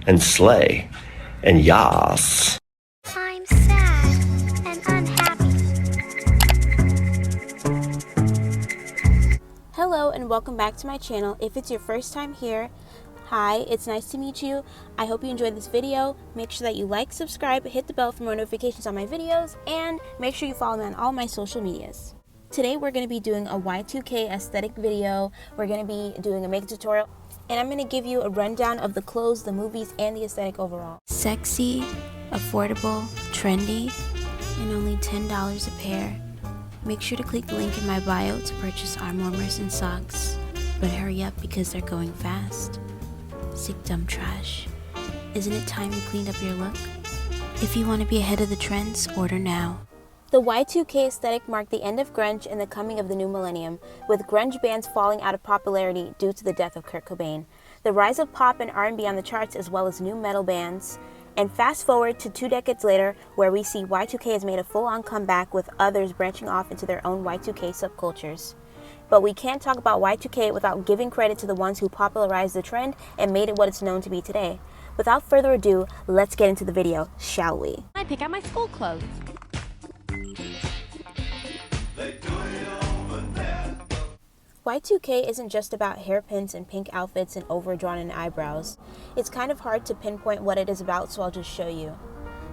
and slay and yas. I'm sad and unhappy. Hello and welcome back to my channel. If it's your first time here, hi, it's nice to meet you. I hope you enjoyed this video. Make sure that you like, subscribe, hit the bell for more notifications on my videos, and make sure you follow me on all my social medias. Today we're going to be doing a Y2K aesthetic video. We're going to be doing a makeup tutorial, and I'm going to give you a rundown of the clothes, the movies, and the aesthetic overall. Sexy, affordable, trendy, and only $10 a pair. Make sure to click the link in my bio to purchase arm warmers and socks. But hurry up because they're going fast. Sick dumb trash. Isn't it time you cleaned up your look? If you want to be ahead of the trends, order now. The Y2K aesthetic marked the end of grunge and the coming of the new millennium, with grunge bands falling out of popularity due to the death of Kurt Cobain, the rise of pop and R&B on the charts, as well as new metal bands. And fast forward to 2 decades later, where we see Y2K has made a full-on comeback, with others branching off into their own Y2K subcultures. But we can't talk about Y2K without giving credit to the ones who popularized the trend and made it what it's known to be today. Without further ado, let's get into the video, shall we? I pick out my school clothes. Y2K isn't just about hairpins and pink outfits and overdrawn eyebrows. It's kind of hard to pinpoint what it is about, so I'll just show you.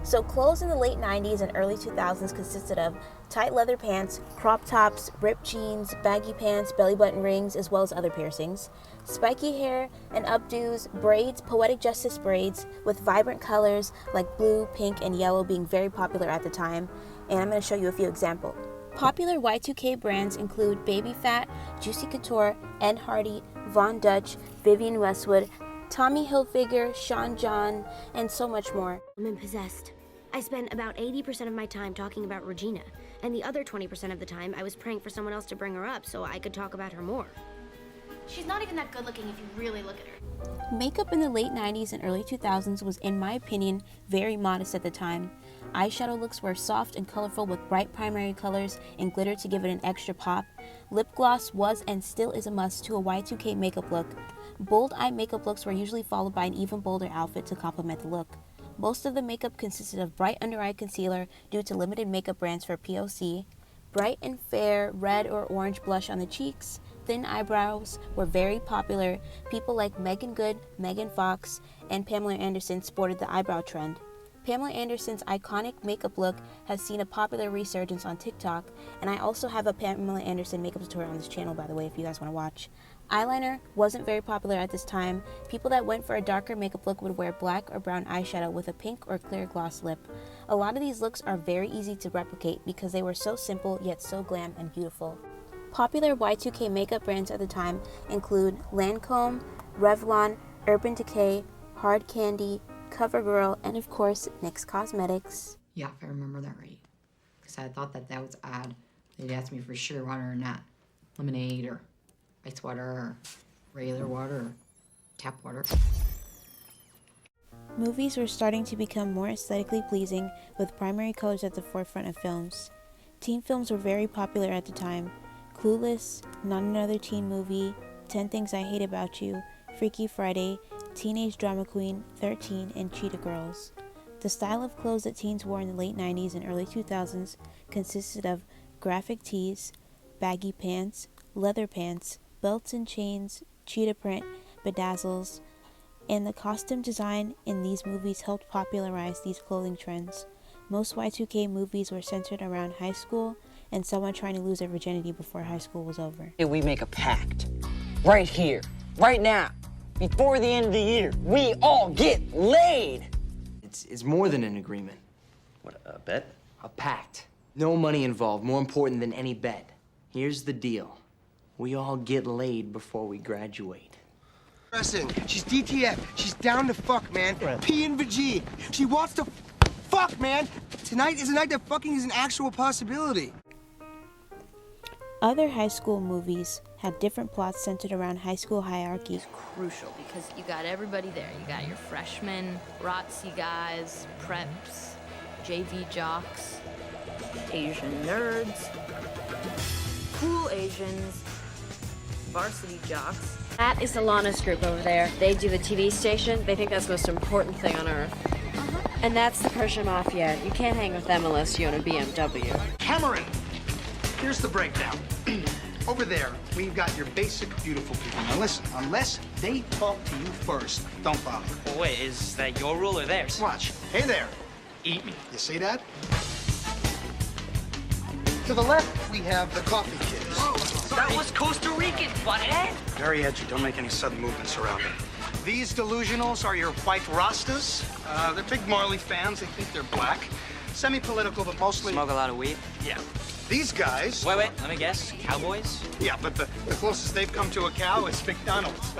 So clothes in the late 90s and early 2000s consisted of tight leather pants, crop tops, ripped jeans, baggy pants, belly button rings, as well as other piercings, spiky hair and updos, braids, poetic justice braids with vibrant colors like blue, pink, and yellow being very popular at the time, and I'm going to show you a few examples. Popular Y2K brands include Baby Phat, Juicy Couture, Ed Hardy, Von Dutch, Vivienne Westwood, Tommy Hilfiger, Sean John, and so much more. I'm possessed. I spent about 80% of my time talking about Regina, and the other 20% of the time I was praying for someone else to bring her up so I could talk about her more. She's not even that good looking if you really look at her. Makeup in the late 90s and early 2000s was, in my opinion, very modest at the time. Eyeshadow looks were soft and colorful with bright primary colors and glitter to give it an extra pop. Lip gloss was and still is a must to a Y2K makeup look. Bold eye makeup looks were usually followed by an even bolder outfit to complement the look. Most of the makeup consisted of bright under eye concealer due to limited makeup brands for POC, bright and fair red or orange blush on the cheeks. Thin eyebrows were very popular. People like Megan Good, Megan Fox, and Pamela Anderson sported the eyebrow trend. Pamela Anderson's iconic makeup look has seen a popular resurgence on TikTok, and I also have a Pamela Anderson makeup tutorial on this channel, by the way, if you guys want to watch. Eyeliner wasn't very popular at this time. People that went for a darker makeup look would wear black or brown eyeshadow with a pink or clear gloss lip. A lot of these looks are very easy to replicate because they were so simple yet so glam and beautiful. Popular Y2K makeup brands at the time include Lancome, Revlon, Urban Decay, Hard Candy, CoverGirl, and of course, NYX Cosmetics. Yeah, if I remember that right. Because I thought that was odd. They'd ask me for sugar water or not. Lemonade or ice water or regular water or tap water. Movies were starting to become more aesthetically pleasing, with primary colors at the forefront of films. Teen films were very popular at the time. Clueless, Not Another Teen Movie, 10 Things I Hate About You, Freaky Friday, Teenage Drama Queen, 13, and Cheetah Girls. The style of clothes that teens wore in the late 90s and early 2000s consisted of graphic tees, baggy pants, leather pants, belts and chains, cheetah print, bedazzles, and the costume design in these movies helped popularize these clothing trends. Most Y2K movies were centered around high school and someone trying to lose their virginity before high school was over. We make a pact, right here, right now, before the end of the year. We all get laid. It's more than an agreement. What, a bet? A pact. No money involved, more important than any bet. Here's the deal. We all get laid before we graduate. Listen, she's DTF. She's down to fuck, man. P and G. She wants to fuck, man. Tonight is a night that fucking is an actual possibility. Other high school movies had different plots centered around high school hierarchy. It's crucial because you got everybody there. You got your freshmen, ROTC guys, preps, JV jocks, Asian nerds, cool Asians, varsity jocks, That is the Lana's group over there. They do the TV station. They think that's the most important thing on earth. And that's the Persian Mafia. You can't hang with them unless you own a BMW. Cameron, here's the breakdown. Over there, we've got your basic, beautiful people. Now listen, unless they talk to you first, don't bother. Well, wait, is that your rule or theirs? Watch. Hey there. Eat me. You see that? To the left, we have the coffee kids. Whoa, that was Costa Rican, butthead. Very edgy. Don't make any sudden movements around me. These delusionals are your white Rastas. They're big Marley fans. They think they're black. Semi-political, but mostly... Smoke a lot of weed? Yeah. These guys... Wait, let me guess. Cowboys? Yeah, but the closest they've come to a cow is McDonald's.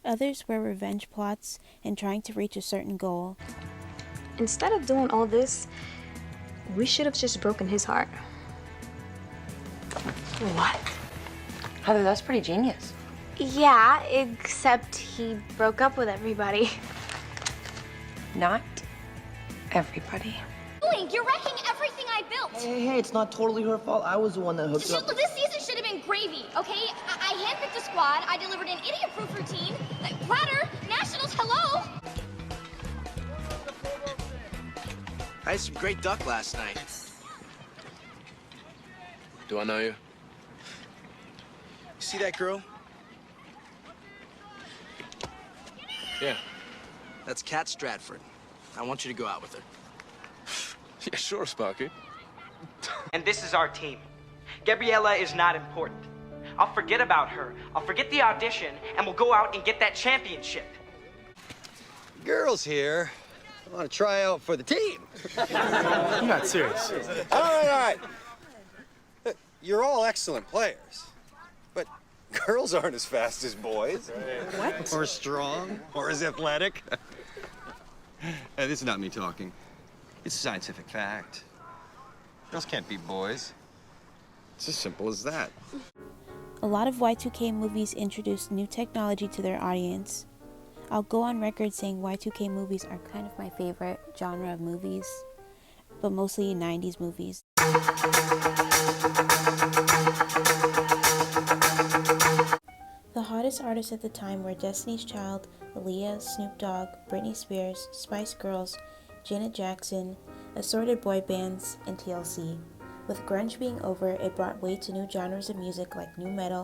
Others were revenge plots and trying to reach a certain goal. Instead of doing all this, we should have just broken his heart. What? Heather, that's pretty genius. Yeah, except he broke up with everybody. Not everybody. Link, you're wrecking everything I built. Hey, it's not totally her fault. I was the one that hooked up. This season should have been gravy, okay? I handpicked a squad. I delivered an idiot-proof routine. Platter, Nationals, hello? I had some great duck last night. Do I know you? You see that girl? Yeah. That's Kat Stratford. I want you to go out with her. Yeah, sure, Sparky. And this is our team. Gabriella is not important. I'll forget about her. I'll forget the audition, and we'll go out and get that championship. Girls here. I want to try out for the team. You're not serious. All right. You're all excellent players, but girls aren't as fast as boys. What? Or strong, or as athletic. This is not me talking. It's a scientific fact. Girls can't beat boys. It's as simple as that. A lot of Y2K movies introduced new technology to their audience. I'll go on record saying Y2K movies are kind of my favorite genre of movies, but mostly 90s movies. The hottest artists at the time were Destiny's Child, Aaliyah, Snoop Dogg, Britney Spears, Spice Girls, Janet Jackson, assorted boy bands, and TLC. With grunge being over, it brought way to new genres of music like nu metal,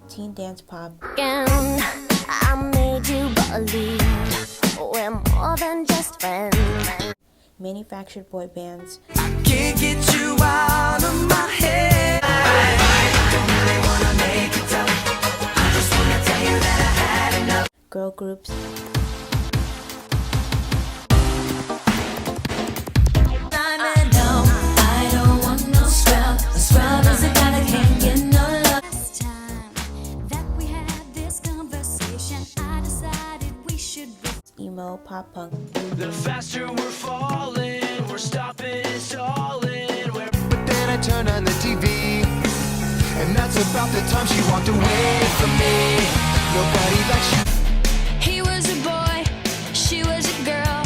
teen dance pop, I made you believe we're more than just friends. manufactured boy bands, Can't get you out of my head. I don't really wanna make it tough. I just wanna tell you that I had enough. girl groups, I don't want no scrub. A scrub is a guy that can't get no love. Last time that we had this conversation, I decided we should be emo, pop punk. The faster we're falling, we're stopping and stalling. But then I turned on the TV, and that's about the time she walked away from me. Nobody likes you. He was a boy, she was a girl.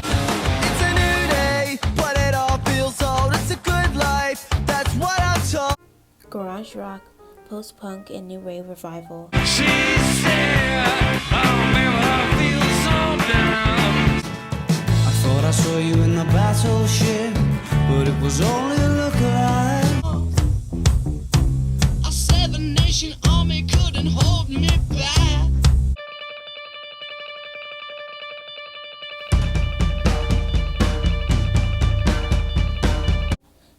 It's a new day, but it all feels old. It's a good life, that's what I'm told. Garage rock, post-punk, and new rave revival. She said, oh man, I feel so down. I thought I saw you in the battleship, but it was only a look-alike. A seven-nation army couldn't hold me back.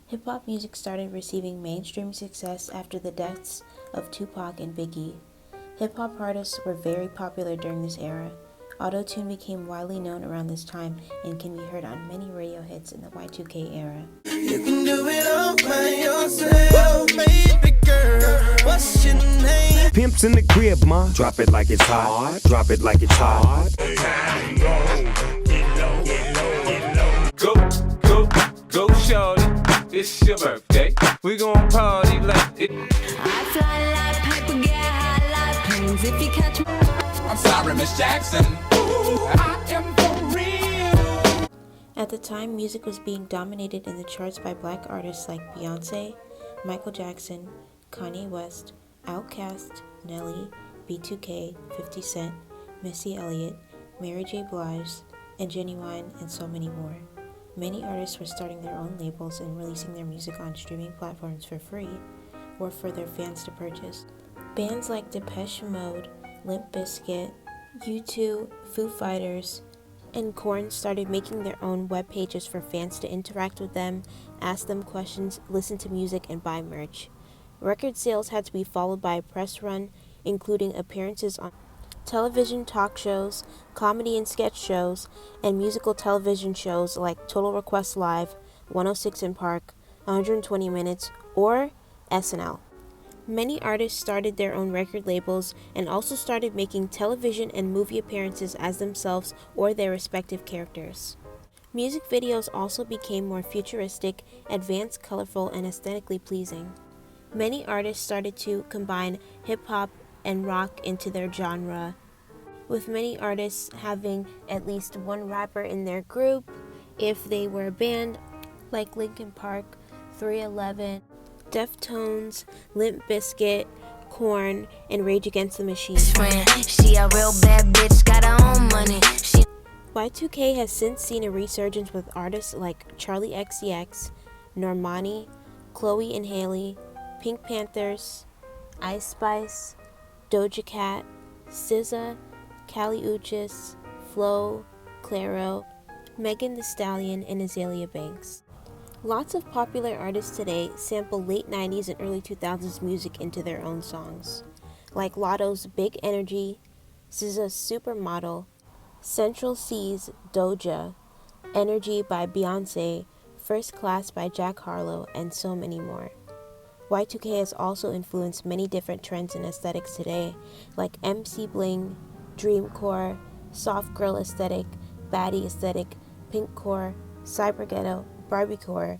Hip-hop music started receiving mainstream success after the deaths of Tupac and Biggie. Hip-hop artists were very popular during this era. Auto-tune became widely known around this time and can be heard on many radio hits in the Y2K era. You can do it all by yourself, baby girl. What's your name? Pimps in the crib, ma. Drop it like it's hot. Drop it like it's hot. Go, shorty. It's your birthday. We gon' party like it. I fly like paper, get high like planes. If you catch me, I'm sorry, Miss Jackson. Ooh, I am for real. At the time, music was being dominated in the charts by black artists like Beyonce, Michael Jackson, Kanye West, Outkast, Nelly, Y2K, 50 Cent, Missy Elliott, Mary J. Blige, and Genuine, and so many more. Many artists were starting their own labels and releasing their music on streaming platforms for free or for their fans to purchase. Bands like Depeche Mode, Limp Bizkit, U2, Foo Fighters, and Korn started making their own web pages for fans to interact with them, ask them questions, listen to music, and buy merch. Record sales had to be followed by a press run, including appearances on television talk shows, comedy and sketch shows, and musical television shows like Total Request Live, 106 in Park, 120 Minutes, or SNL. Many artists started their own record labels and also started making television and movie appearances as themselves or their respective characters. Music videos also became more futuristic, advanced, colorful, and aesthetically pleasing. Many artists started to combine hip-hop and rock into their genre, with many artists having at least one rapper in their group if they were a band, like Linkin Park, 311, Deftones, Limp Bizkit, Korn, and Rage Against the Machine. She a real bad bitch, got her own money. Y2K has since seen a resurgence with artists like Charlie XCX, Normani, Chloe and Hailey, Pink Panthers, Ice Spice, Doja Cat, SZA, Kali Uchis, Flo, Clairo, Megan Thee Stallion, and Azalea Banks. Lots of popular artists today sample late 90s and early 2000s music into their own songs, like Lotto's Big Energy, SZA's Supermodel, Central C's Doja, Energy by Beyonce, First Class by Jack Harlow, and so many more. Y2K has also influenced many different trends and aesthetics today, like MC Bling, Dreamcore, Soft Girl Aesthetic, Baddie Aesthetic, Pinkcore, Cyberghetto, Barbiecore,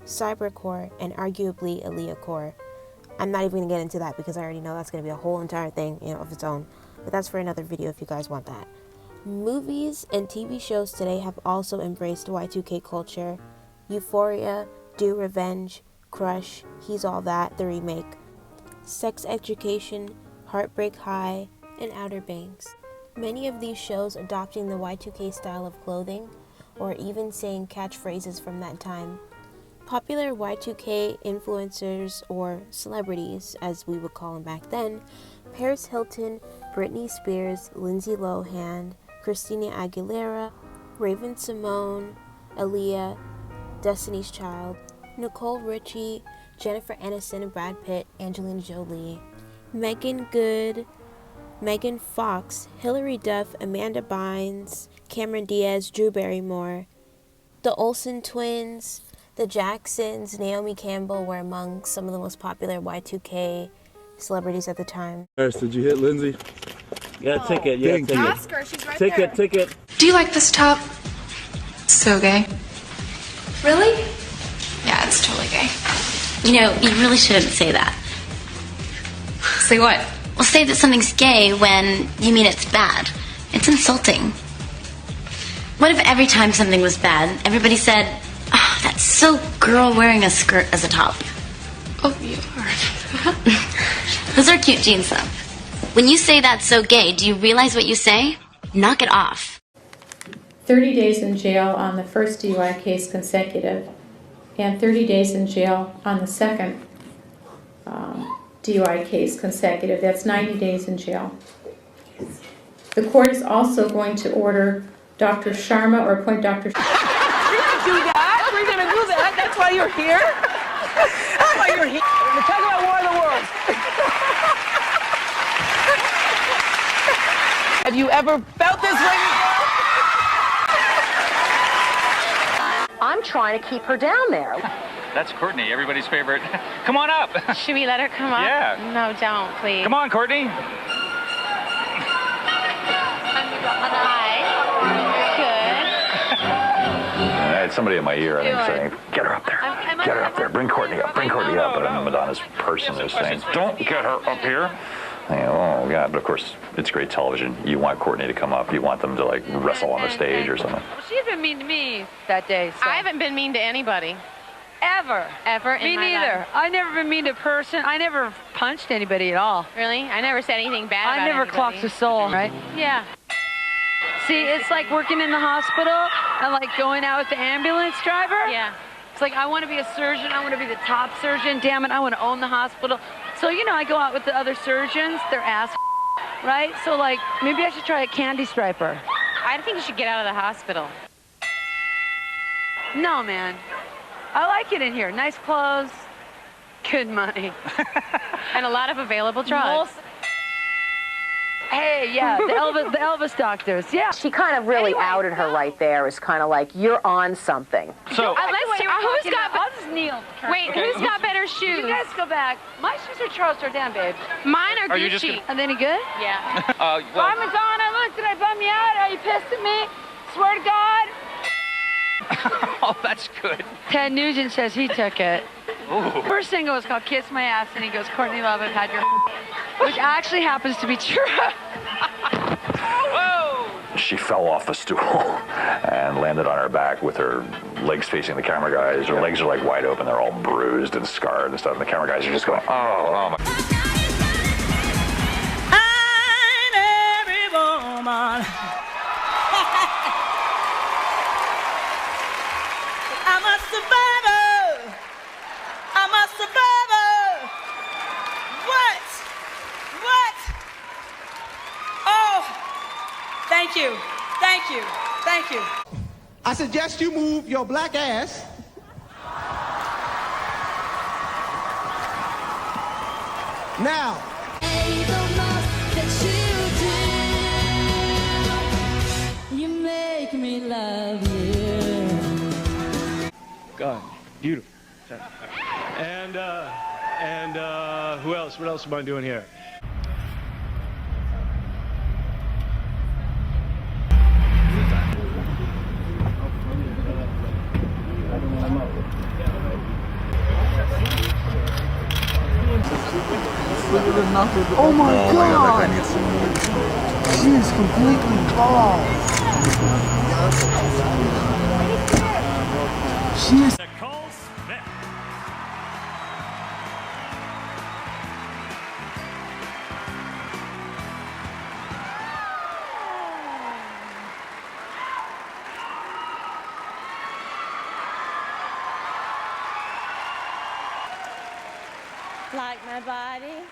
Cybercore, and arguably Aaliyahcore. I'm not even going to get into that because I already know that's going to be a whole entire thing, of its own. But that's for another video if you guys want that. Movies and TV shows today have also embraced Y2K culture. Euphoria, Do Revenge, Crush, He's All That, the remake, Sex Education, Heartbreak High, and Outer Banks. Many of these shows adopting the Y2K style of clothing, or even saying catchphrases from that time. Popular Y2K influencers, or celebrities as we would call them back then, Paris Hilton, Britney Spears, Lindsay Lohan, Christina Aguilera, Raven Simone, Aaliyah, Destiny's Child, Nicole Richie, Jennifer Aniston and Brad Pitt, Angelina Jolie, Megan Good, Megan Fox, Hilary Duff, Amanda Bynes, Cameron Diaz, Drew Barrymore, the Olsen twins, the Jacksons, Naomi Campbell were among some of the most popular Y2K celebrities at the time. Paris, did you hit Lindsay? Yeah, ticket. Yeah, ticket. Ask her, she's right there. Ticket. Do you like this top? So gay. Really? Yeah, it's totally gay. You really shouldn't say that. Say what? Well, say that something's gay when you mean it's bad. It's insulting. What if every time something was bad, everybody said, "Oh, that's so girl wearing a skirt as a top"? Oh, you are. Those are cute jeans, though. When you say that's so gay, do you realize what you say? Knock it off. 30 days in jail on the first DUI case consecutive, and 30 days in jail on the second DUI case consecutive. That's 90 days in jail. The court is also going to order Dr. Sharma or appoint Dr. You're gonna do that? We're gonna do that? That's why you're here? That's why you're here. We're talking about War of the Worlds. Have you ever felt this way before? I'm trying to keep her down there. That's Courtney, everybody's favorite. Come on up. Should we let her come up? Yeah. No, don't, please. Come on, Courtney. Hi. I had somebody in my ear, I think, saying, "Get her up there. Get her up there. Bring Courtney up. Bring Courtney up." And Madonna's person is saying, "Don't get her up here." Oh God! But of course, it's great television. You want Courtney to come up. You want them to like wrestle on the stage or something. Well, she's been mean to me that day. So. I haven't been mean to anybody. Ever. Ever in me my neither. life. I never been mean to a person. I never punched anybody at all. Really? I never said anything bad about I never anybody. clocked a soul, right? Yeah. See, it's like working in the hospital and like going out with the ambulance driver. Yeah. It's like I want to be a surgeon. I want to be the top surgeon. Damn it, I want to own the hospital. So, you know, I go out with the other surgeons. They're ass, right? So, like, maybe I should try a candy striper. I think you should get out of the hospital. No, man. I like it in here. Nice clothes, good money. And a lot of available drugs. Hey, yeah, the Elvis doctors, yeah. She kind of really outed her right there. It's kind of like, you're on something. So, who's got... I'll just kneel. Wait, who's got better shoes? You guys go back. My shoes are Charles Jourdan, babe. Mine are Gucci. you just gonna... Are they any good? Yeah. Hi, Madonna. Look, did I bum you out? Are you pissed at me? Swear to God. Oh, that's good. Ted Nugent says he took it. Ooh. First single was called Kiss My Ass, and he goes, Courtney Love, I've had your... Which actually happens to be true. Whoa! She fell off the stool and landed on her back with her legs facing the camera guys. Her legs are like wide open. They're all bruised and scarred and stuff. And the camera guys are just going, oh my. I'm every woman. I'm a survivor. I'm a survivor. What? Oh, thank you. Thank you. Thank you. I suggest you move your black ass. Now. You make me love you. God, beautiful. And who else? What else am I doing here? Oh my God! She is completely bald. She is. Like my body.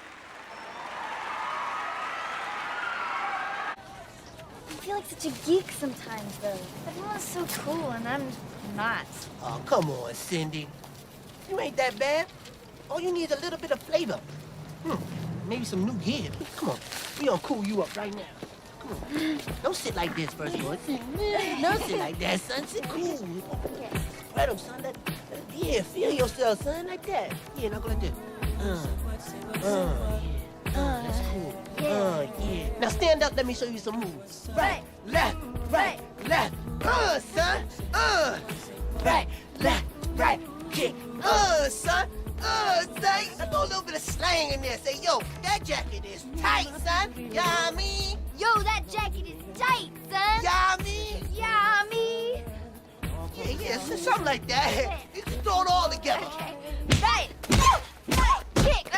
I feel like such a geek sometimes, though. Everyone's so cool, and I'm not. Oh, come on, Cindy. You ain't that bad. All you need is a little bit of flavor. Maybe some new gear. Come on, we gonna cool you up right now. Come on. Don't sit like this first, boy. Don't sit like that, son. Sit cool. Right up, son. Yeah, feel yourself, son, like that. Yeah, now go like this. That's cool. Yeah. Now stand up, let me show you some moves. Right, left, son. Right, left, kick. Son. Say, I throw a little bit of slang in there. Say, yo, that jacket is tight, son. Ya I mean? Yo, that jacket is tight, son. Ya I mean? Yeah, me. Yeah, something like that. You can throw it all together. Okay. Right, kick.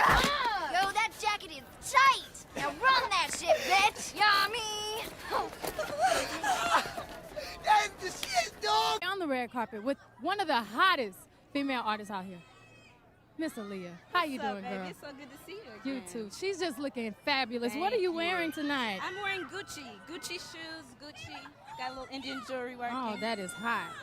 Yo, that jacket is tight. Now run that shit, bitch. Yeah, me. That's the shit, dog. On the red carpet with one of the hottest female artists out here, Miss Aaliyah. How you doing, girl? It's so good to see you again. You too. She's just looking fabulous. Thank what are you you. wearing tonight? I'm wearing Gucci. Gucci shoes, Gucci. Got a little Indian jewelry working. Oh, that is hot.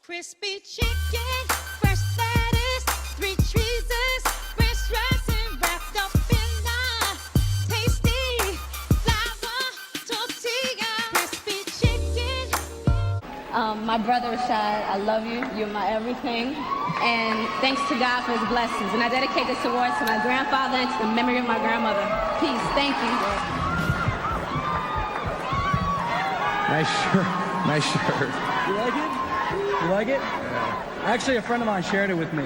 Crispy chicken, fresh lettuce, 3 cheeses, fresh dressing wrapped up in a tasty flour tortilla. Crispy chicken. My brother Rashad, I love you. You're my everything. And thanks to God for his blessings. And I dedicate this award to my grandfather and to the memory of my grandmother. Peace. Thank you. Nice shirt. Nice shirt. You like it? You like it? Actually, a friend of mine shared it with me.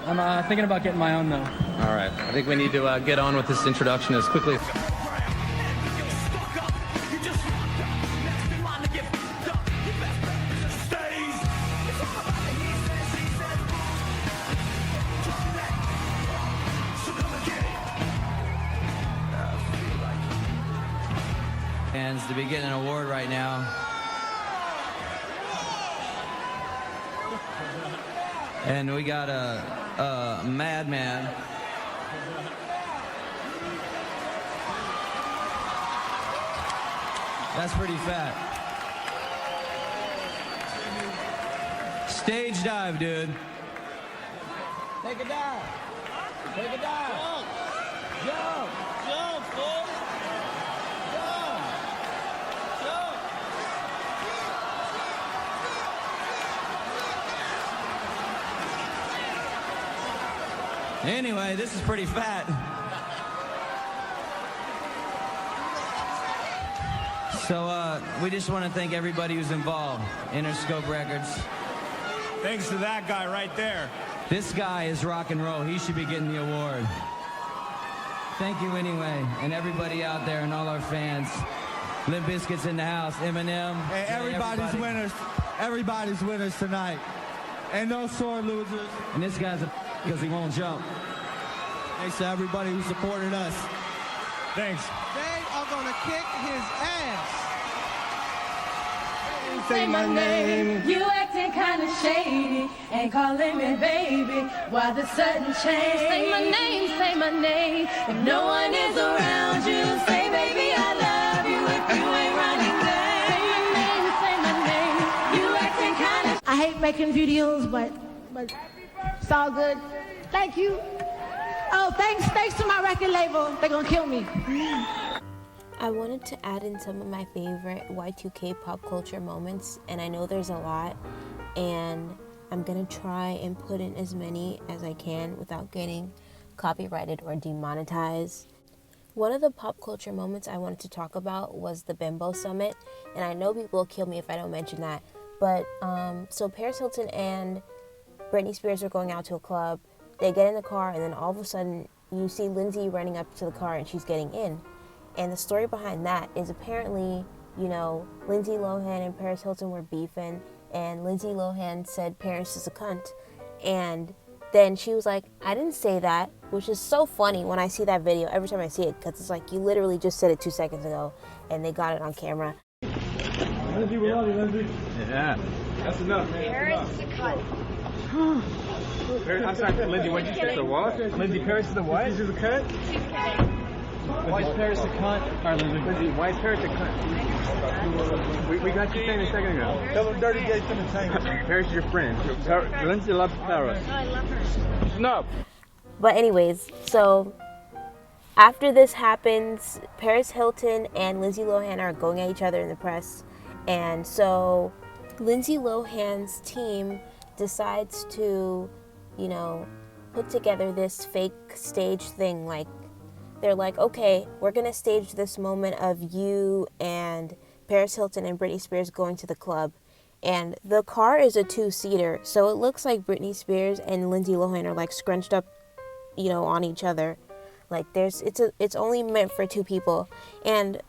I'm thinking about getting my own, though. All right. I think we need to get on with this introduction as quickly as... To be getting an award right now. And we got a madman. That's pretty fat. Stage dive, dude. Take a dive. Take a dive. Jump. Jump. Jump, fool. Anyway, this is pretty fat. So we just want to thank everybody who's involved. Interscope Records. Thanks to that guy right there. This guy is rock and roll. He should be getting the award. Thank you anyway, and everybody out there and all our fans. Limp Bizkit's in the house. Eminem. Hey, everybody's winners. Everybody's winners tonight. And no sore losers. And this guy's a because he won't jump. Thanks to everybody who supported us. Thanks. They are gonna kick his ass. Say my name. You acting kinda shady and calling me baby. Why the sudden change? Say my name, say my name. If no one is around you, say baby I love you. If you ain't running back, say my name, say my name. You acting kinda. I hate making videos, but it's all good. Thank you. Oh, thanks to my record label. They're gonna kill me. I wanted to add in some of my favorite Y2K pop culture moments, and I know there's a lot, and I'm gonna try and put in as many as I can without getting copyrighted or demonetized. One of the pop culture moments I wanted to talk about was the Bimbo Summit, and I know people will kill me if I don't mention that, but so Paris Hilton and Britney Spears are going out to a club. They get in the car, and then all of a sudden you see Lindsay running up to the car and she's getting in. And the story behind that is apparently, you know, Lindsay Lohan and Paris Hilton were beefing, and Lindsay Lohan said Paris is a cunt. And then she was like, I didn't say that, which is so funny when I see that video every time I see it, because it's like you literally just said it 2 seconds ago, and they got it on camera. Lindsay, we love you, Lindsay. Yeah. That's enough, man. Paris is a cunt. I'm sorry, Lindsay, what'd you say? The what? Lindsay, Paris is the what? She's a cunt? She's kidding. Why is Paris a cunt? Alright, Lindsay, why is Paris a cunt? We got you saying a second ago. Tell them Dirty Gates Entertainment. Paris is your friend. Lindsay loves Paris. Oh, I love her. No. But anyways, so after this happens, Paris Hilton and Lindsay Lohan are going at each other in the press. And so Lindsay Lohan's team decides to, you know, put together this fake stage thing. Like, they're like, okay, we're gonna stage this moment of you and Paris Hilton and Britney Spears going to the club. And the car is a 2-seater, so it looks like Britney Spears and Lindsay Lohan are like scrunched up, you know, on each other. Like it's only meant for 2 people. And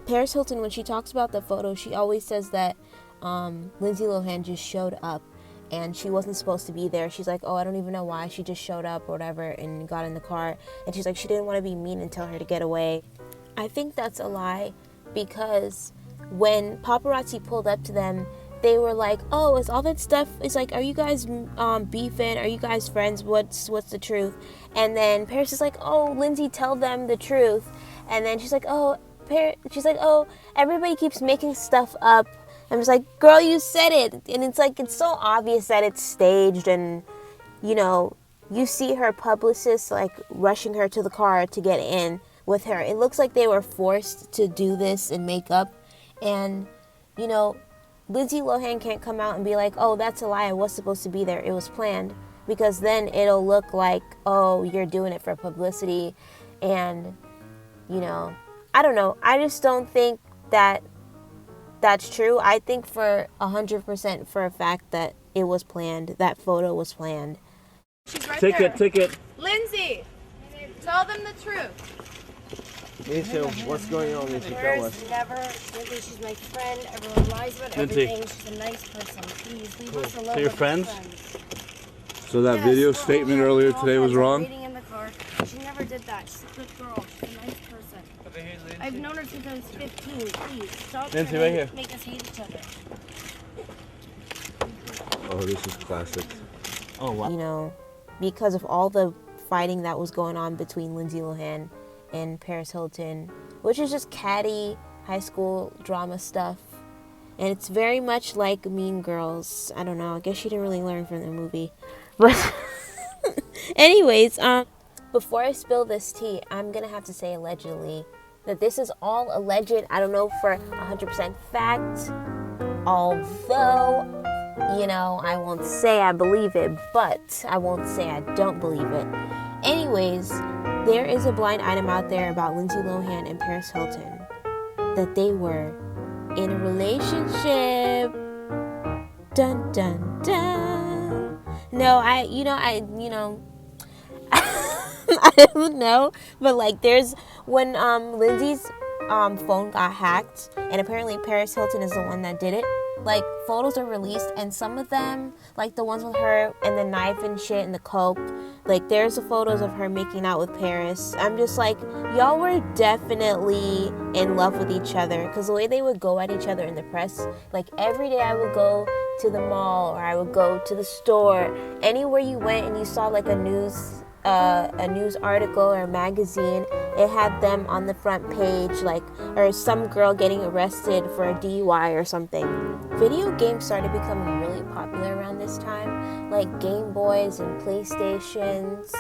Paris Hilton, when she talks about the photo, she always says that Lindsay Lohan just showed up and she wasn't supposed to be there. She's like, oh, I don't even know why. She just showed up or whatever and got in the car. And she's like, she didn't want to be mean and tell her to get away. I think that's a lie, because when paparazzi pulled up to them, they were like, oh, is all that stuff, it's like, are you guys beefing? Are you guys friends? What's the truth? And then Paris is like, oh, Lindsay, tell them the truth. And then she's like, oh, everybody keeps making stuff up. I'm just like, girl, you said it. And it's like, it's so obvious that it's staged. And, you know, you see her publicist like rushing her to the car to get in with her. It looks like they were forced to do this in makeup. And, you know, Lindsay Lohan can't come out and be like, oh, that's a lie, I was supposed to be there, it was planned. Because then it'll look like, oh, you're doing it for publicity. And, you know, I don't know. I just don't think that that's true. I think for 100% for a fact that it was planned. That photo was planned. She's right Ticket, there. ticket. Lindsay, tell them the truth. Nisha, what's going on, Nisha? Tell us. Never, Lindsay, she's my friend. Everyone lies about Lindsay. everything. She's a nice person. Please, leave Cool. us alone. So you're We're friends? So that video statement earlier today was wrong? Waiting in the car. She never did that. She's a good girl. She's a nice person. I've known her since I was 15. Please, stop Lindsay, trying right to here. make us hate each other. Oh, this is classic. Oh, wow. You know, because of all the fighting that was going on between Lindsay Lohan and Paris Hilton, which is just catty high school drama stuff. And it's very much like Mean Girls. I don't know, I guess she didn't really learn from the movie. But anyways, before I spill this tea, I'm gonna have to say allegedly that this is all alleged. I don't know for 100% fact, although, you know, I won't say I believe it, but I won't say I don't believe it. Anyways, there is a blind item out there about Lindsay Lohan and Paris Hilton that they were in a relationship. Dun dun dun. No, I don't know, but like there's when Lindsay's phone got hacked, and apparently Paris Hilton is the one that did it. Like, photos are released, and some of them, like the ones with her and the knife and shit and the coke, like there's the photos of her making out with Paris. I'm just like, y'all were definitely in love with each other, because the way they would go at each other in the press, like every day I would go to the mall or I would go to the store, anywhere you went and you saw like a news article or a magazine, it had them on the front page, like, or some girl getting arrested for a DUI or something. Video games started becoming really popular around this time, like Game Boys and PlayStations.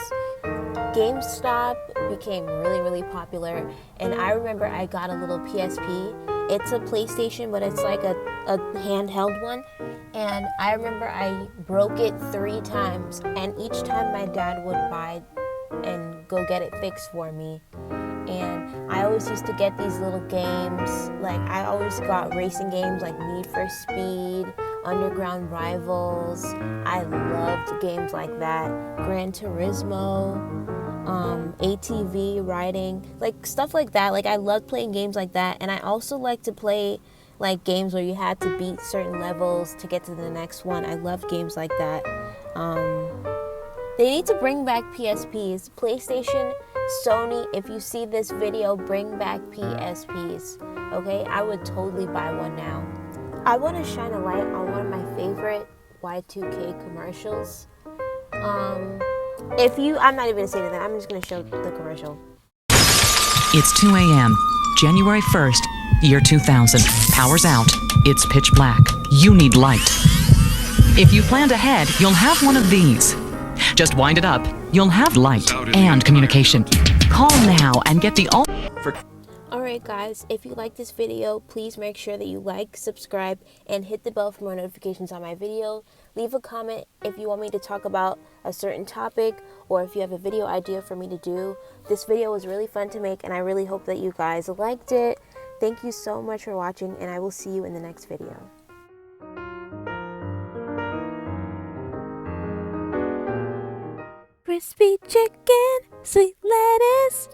GameStop became really, really popular, and I remember I got a little PSP. It's a PlayStation, but it's like a handheld one, and I remember I broke it 3 times, and each time my dad would buy and go get it fixed for me. And I always used to get these little games, like I always got racing games like Need for Speed, Underground Rivals. I loved games like that. Gran Turismo, ATV riding, like stuff like that. Like I loved playing games like that, and I also like to play like games where you had to beat certain levels to get to the next one. I love games like that. They need to bring back PSPs. PlayStation, Sony, if you see this video, bring back PSPs, okay? I would totally buy one now. I want to shine a light on one of my favorite Y2K commercials. I'm not even gonna say that, I'm just gonna show the commercial. It's 2 a.m., January 1st, year 2000. Power's out. It's pitch black. You need light. If you planned ahead, you'll have one of these. Just wind it up. You'll have light and communication. Call now and get the Alright guys, if you like this video, please make sure that you like, subscribe, and hit the bell for more notifications on my video. Leave a comment if you want me to talk about a certain topic, or if you have a video idea for me to do. This video was really fun to make, and I really hope that you guys liked it. Thank you so much for watching, and I will see you in the next video. Crispy chicken, sweet lettuce.